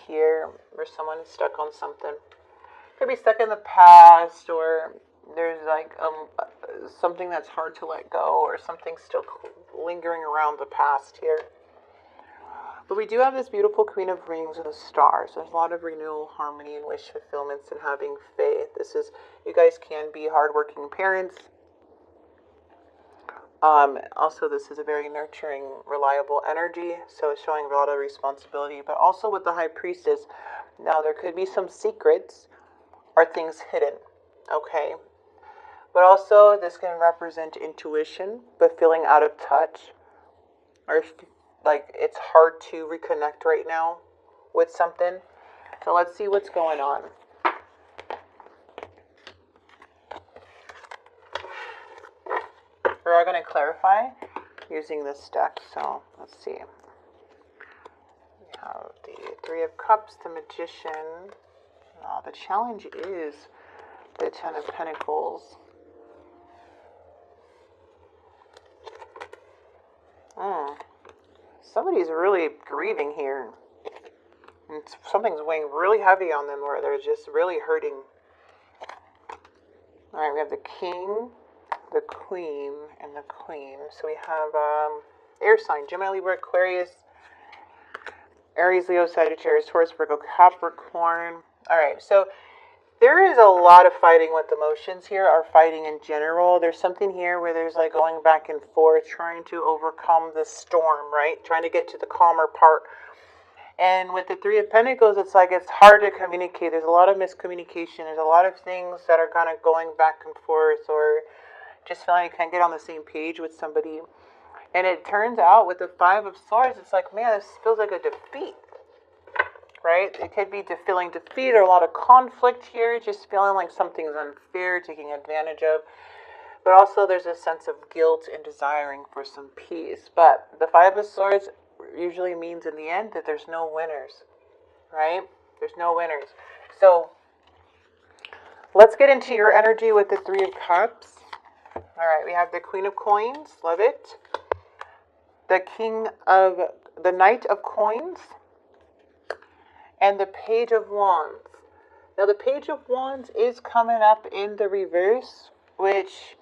here where someone is stuck on something. Could be stuck in the past, or there's like something that's hard to let go, or something still lingering around the past here. But we do have this beautiful Queen of Rings with the stars. There's a lot of renewal, harmony, and wish fulfillments and having faith. You guys can be hardworking parents. Also, this is a very nurturing, reliable energy, so it's showing a lot of responsibility. But also with the High Priestess, now there could be some secrets or things hidden, okay? But also, this can represent intuition, but feeling out of touch, or like it's hard to reconnect right now with something. So let's see what's going on. We are going to clarify using this deck, so let's see. We have the Three of Cups, the Magician. The challenge is the Ten of Pentacles. Somebody's really grieving here. And something's weighing really heavy on them, where they're just really hurting. Alright, we have the King, the Queen, and the Queen. So we have air sign, Gemini, Libra, Aquarius, Aries, Leo, Sagittarius, Taurus, Virgo, Capricorn. Alright, so there is a lot of fighting with emotions here, or fighting in general. There's something here where there's like going back and forth, trying to overcome the storm, right? Trying to get to the calmer part. And with the Three of Pentacles, it's like it's hard to communicate. There's a lot of miscommunication. There's a lot of things that are kind of going back and forth, or just feeling you can't get on the same page with somebody. And it turns out with the Five of Swords, it's like, man, this feels like a defeat, right? It could be feeling defeat, or a lot of conflict here, just feeling like something's unfair, taking advantage of. But also there's a sense of guilt and desiring for some peace. But the Five of Swords usually means in the end that there's no winners, right? There's no winners. So let's get into your energy with the Three of Cups. All right, we have the Queen of Coins, love it. The Knight of Coins, and the Page of Wands. Now the Page of Wands is coming up in the reverse, which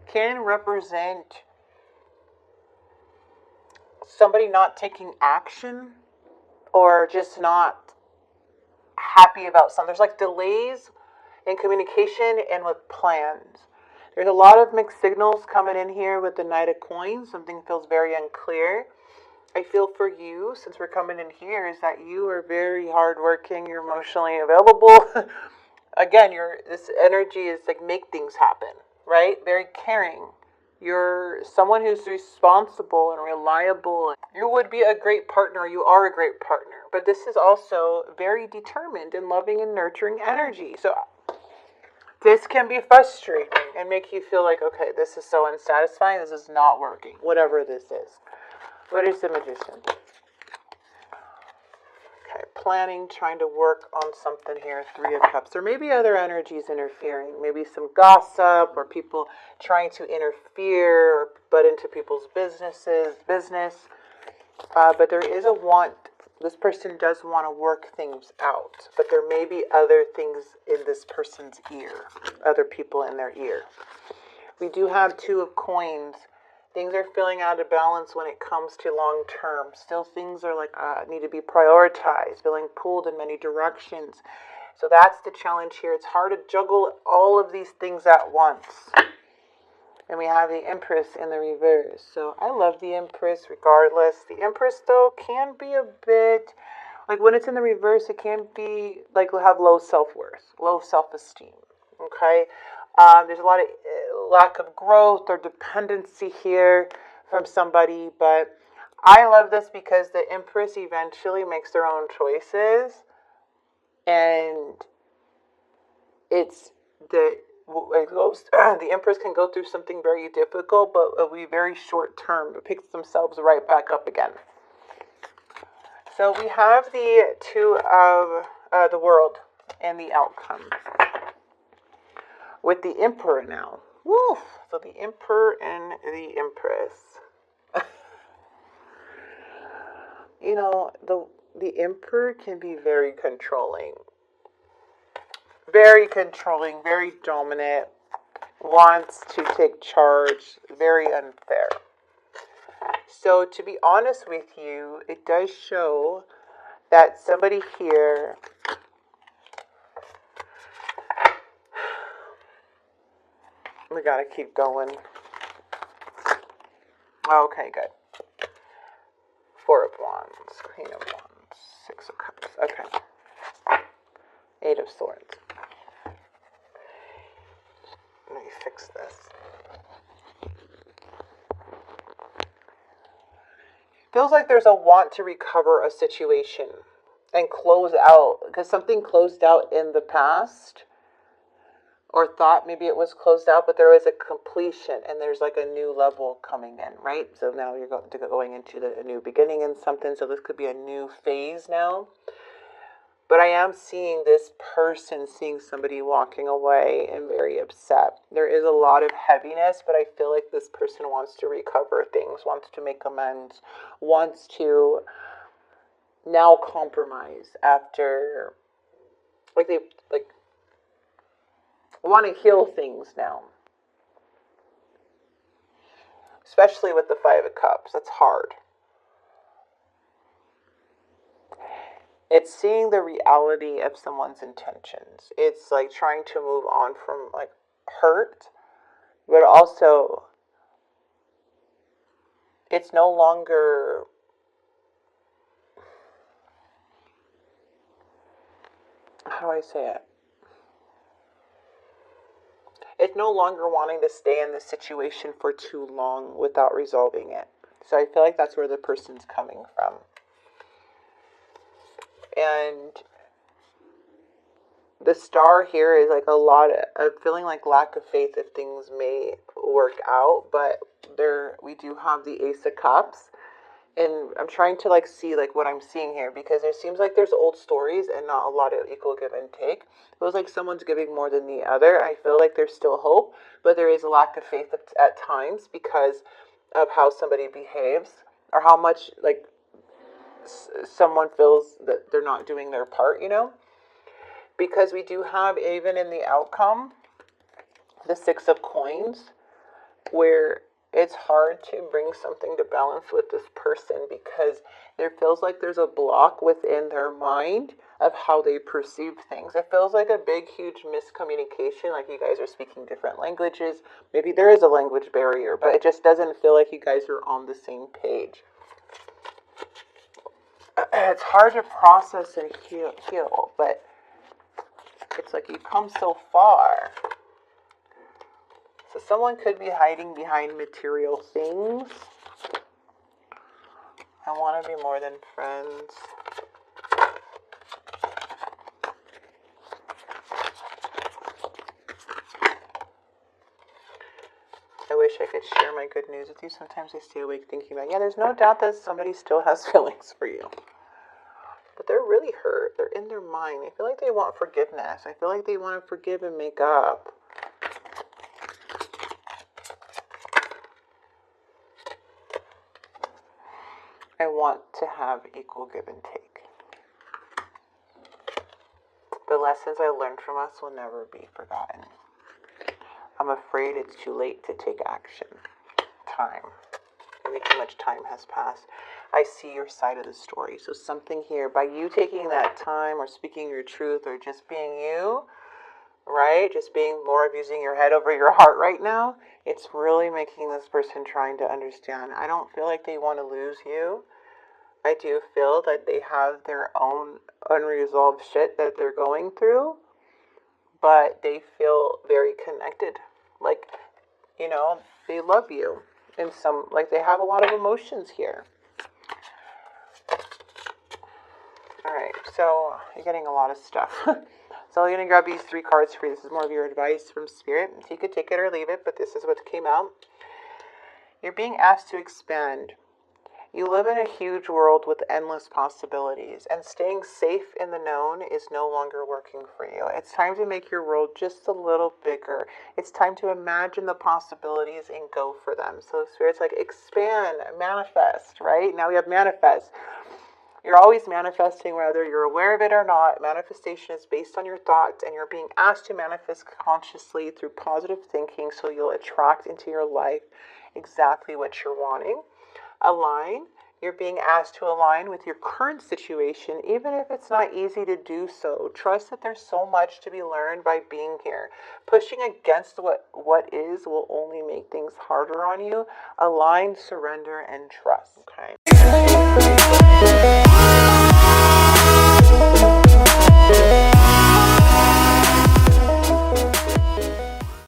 can represent somebody not taking action, or just not happy about something. There's like delays in communication and with plans. There's a lot of mixed signals coming in here with the Knight of Coins. Something feels very unclear. I feel for you, since we're coming in here, is that you are very hardworking. You're emotionally available. Again, this energy is like make things happen, right? Very caring. You're someone who's responsible and reliable. You would be a great partner. You are a great partner. But this is also very determined and loving and nurturing energy. So this can be frustrating and make you feel like, okay, this is so unsatisfying. This is not working. Whatever this is. What is the Magician? Okay, planning, trying to work on something here. Three of Cups. There may be other energies interfering. Maybe some gossip, or people trying to interfere or butt into people's business. But there is a want. This person does want to work things out. But there may be other things in this person's ear. Other people in their ear. We do have Two of Coins. Things are feeling out of balance when it comes to long term. Still things are like need to be prioritized, feeling pulled in many directions. So that's the challenge here. It's hard to juggle all of these things at once. And we have the Empress in the reverse. So I love the Empress regardless. The Empress, though, can be a bit, like when it's in the reverse, it can be like have low self-worth, low self-esteem. Okay? There's a lot of lack of growth or dependency here from somebody. But I love this because the Empress eventually makes their own choices. And the Empress can go through something very difficult, but it'll be very short term. It picks themselves right back up again. So we have the Two of the World and the outcome. With the Emperor now. Woo! So the Emperor and the Empress. You know, the Emperor can be very controlling, very dominant, wants to take charge, very unfair. So to be honest with you, it does show that somebody here we gotta keep going. Okay, good. Four of Wands, Queen of Wands, Six of Cups. Okay. Eight of Swords. Let me fix this. Feels like there's a want to recover a situation and close out, because something closed out in the past, or thought maybe it was closed out, but there was a completion and there's like a new level coming in, right? So now you're going into a new beginning in something. So this could be a new phase now. But I am seeing this person, seeing somebody walking away and very upset. There is a lot of heaviness, but I feel like this person wants to recover things, wants to make amends, wants to now compromise after, they want to heal things now. Especially with the Five of Cups. That's hard. It's seeing the reality of someone's intentions. It's like trying to move on from like hurt, but also it's no longer, how do I say it? It's no longer wanting to stay in the situation for too long without resolving it. So I feel like that's where the person's coming from. And the Star here is like a lot of feeling like lack of faith if things may work out. But we do have the Ace of Cups. And I'm trying to like see like what I'm seeing here, because it seems like there's old stories and not a lot of equal give and take. It feels like someone's giving more than the other. I feel like there's still hope, but there is a lack of faith at times because of how somebody behaves, or how much like someone feels that they're not doing their part, because we do have, even in the outcome, the Six of Coins, where it's hard to bring something to balance with this person because there feels like there's a block within their mind of how they perceive things. It feels like a big, huge miscommunication, like you guys are speaking different languages. Maybe there is a language barrier, but it just doesn't feel like you guys are on the same page. It's hard to process and heal, but it's like you've come so far. So someone could be hiding behind material things. I want to be more than friends. I wish I could share my good news with you. Sometimes I stay awake thinking about, there's no doubt that somebody still has feelings for you. But they're really hurt. They're in their mind. I feel like they want forgiveness. I feel like they want to forgive and make up. I want to have equal give and take. The lessons I learned from us will never be forgotten. I'm afraid it's too late to take action. Time. Maybe too much time has passed. I see your side of the story. So something here, by you taking that time or speaking your truth or just being you, right? Just being more of using your head over your heart right now, it's really making this person trying to understand. I don't feel like they want to lose you. I do feel that they have their own unresolved shit that they're going through, but they feel very connected. Like, they love you. And they have a lot of emotions here. Alright, so you're getting a lot of stuff. So I'm going to grab these 3 cards for you. This is more of your advice from Spirit. So you could take it or leave it, but this is what came out. You're being asked to expand. You live in a huge world with endless possibilities, and staying safe in the known is no longer working for you. It's time to make your world just a little bigger. It's time to imagine the possibilities and go for them. So Spirit's like, expand, manifest, right? Now we have manifest. You're always manifesting whether you're aware of it or not. Manifestation is based on your thoughts, and you're being asked to manifest consciously through positive thinking, so you'll attract into your life exactly what you're wanting. Align. You're being asked to align with your current situation, even if it's not easy to do so. Trust that there's so much to be learned by being here. Pushing against what is will only make things harder on you. Align, surrender, and trust. Okay.